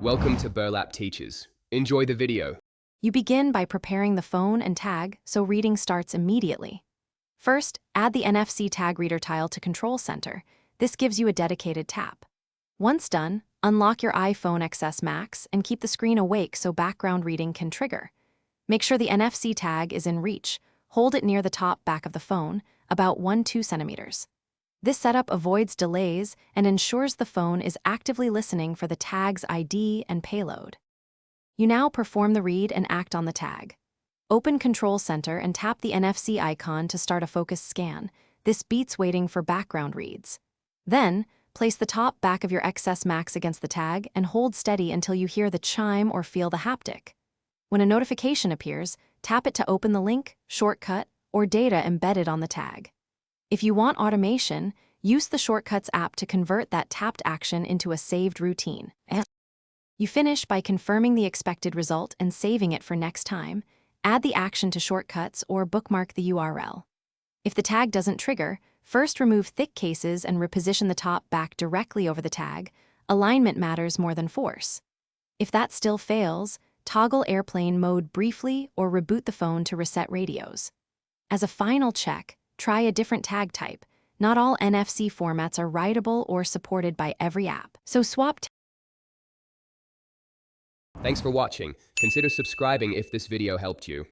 Welcome to Burlap Teachers. Enjoy the video. You begin by preparing the phone and tag so reading starts immediately. First, add the NFC tag reader tile to Control Center. This gives you a dedicated tap. Once done, unlock your iPhone XS Max and keep the screen awake so background reading can trigger. Make sure the NFC tag is in reach. Hold it near the top back of the phone, about 1-2 centimeters. This setup avoids delays and ensures the phone is actively listening for the tag's ID and payload. You now perform the read and act on the tag. Open Control Center and tap the NFC icon to start a focus scan. This beats waiting for background reads. Then, place the top back of your XS Max against the tag and hold steady until you hear the chime or feel the haptic. When a notification appears, tap it to open the link, shortcut, or data embedded on the tag. If you want automation, use the Shortcuts app to convert that tapped action into a saved routine. You finish by confirming the expected result and saving it for next time. Add the action to Shortcuts or bookmark the URL. If the tag doesn't trigger, first remove thick cases and reposition the top back directly over the tag. Alignment matters more than force. If that still fails, toggle airplane mode briefly or reboot the phone to reset radios. As a final check, try a different tag type. Not all NFC formats are writable or supported by every app, so swap. Thanks for watching. Consider subscribing if this video helped you.